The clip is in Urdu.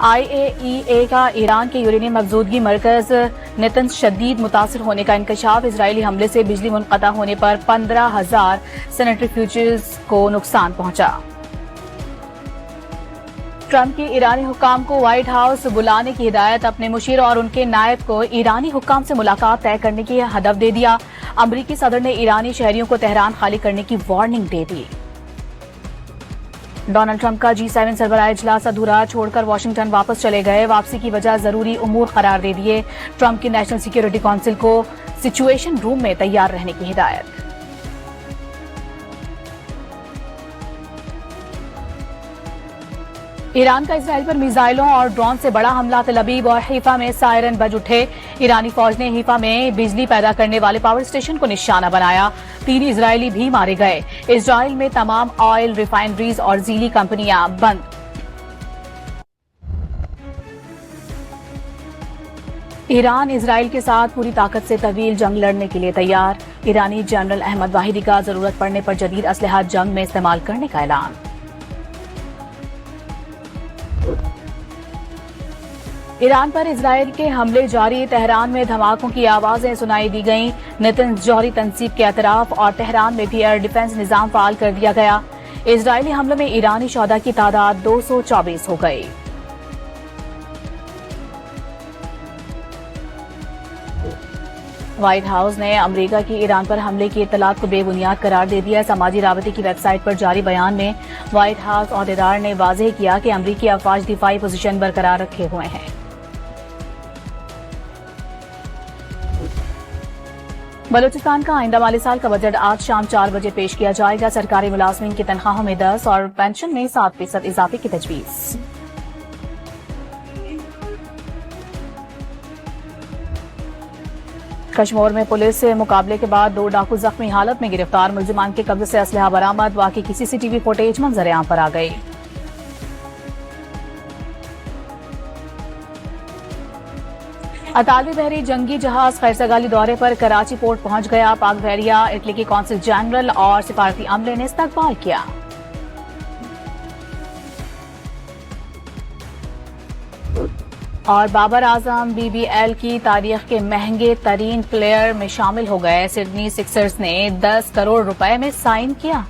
IAEA کا ایران کے یورینیم افزودگی مرکز نتنز شدید متاثر ہونے کا انکشاف، اسرائیلی حملے سے بجلی منقطع ہونے پر 15,000 سینٹریفیوجز کو نقصان پہنچا۔ ٹرمپ کی ایرانی حکام کو وائٹ ہاؤس بلانے کی ہدایت، اپنے مشیر اور ان کے نائب کو ایرانی حکام سے ملاقات طے کرنے کی ہدف دے دیا۔ امریکی صدر نے ایرانی شہریوں کو تہران خالی کرنے کی وارننگ دے دی۔ ڈونلڈ ٹرمپ کا G7 سربراہ اجلاس ادھورا چھوڑ کر واشنگٹن واپس چلے گئے، واپسی کی وجہ ضروری امور قرار دے دیے۔ ٹرمپ کی نیشنل سیکیورٹی کونسل کو سچویشن روم میں تیار رہنے کی ہدایت۔ ایران کا اسرائیل پر میزائلوں اور ڈرون سے بڑا حملہ، تل ابیب اور حیفا میں سائرن بج اٹھے۔ ایرانی فوج نے حیفا میں بجلی پیدا کرنے والے پاور اسٹیشن کو نشانہ بنایا، 3 اسرائیلی بھی مارے گئے۔ اسرائیل میں تمام آئل ریفائنریز اور ذیلی کمپنیاں بند۔ ایران اسرائیل کے ساتھ پوری طاقت سے طویل جنگ لڑنے کے لیے تیار، ایرانی جنرل احمد واحدی کا ضرورت پڑنے پر جدید اسلحہ جنگ میں استعمال کرنے کا اعلان۔ ایران پر اسرائیل کے حملے جاری، تہران میں دھماکوں کی آوازیں سنائی دی گئیں۔ نتنز جوہری تنصیب کے اطراف اور تہران میں بھی ایئر ڈیفنس نظام فعال کر دیا گیا۔ اسرائیلی حملوں میں ایرانی شہداء کی تعداد 224 ہو گئی۔ وائٹ ہاؤس نے امریکہ کی ایران پر حملے کی اطلاعات کو بے بنیاد قرار دے دیا۔ سماجی رابطے کی ویب سائٹ پر جاری بیان میں وائٹ ہاؤس عہدیدار نے واضح کیا کہ امریکی افواج دفاعی پوزیشن برقرار رکھے ہوئے ہیں۔ بلوچستان کا آئندہ مالی سال کا بجٹ آج شام 4 بجے پیش کیا جائے گا۔ سرکاری ملازمین کی تنخواہوں میں 10 اور پنشن میں 7% اضافے کی تجویز۔ کشمور میں پولیس سے مقابلے کے بعد 2 ڈاکو زخمی حالت میں گرفتار، ملزمان کے قبضے سے اسلحہ برآمد، واقعے کی CCTV فوٹیج منظر عام پر آ گئی۔ اطالوی بحری جنگی جہاز خیرسگالی دورے پر کراچی پورٹ پہنچ گیا، پاک بحریہ، اٹلی کے قونصل جنرل اور سفارتی عملے نے استقبال کیا۔ اور بابر اعظم BBL کی تاریخ کے مہنگے ترین پلیئر میں شامل ہو گئے، سڈنی سکسرز نے 10 کروڑ روپے میں سائن کیا۔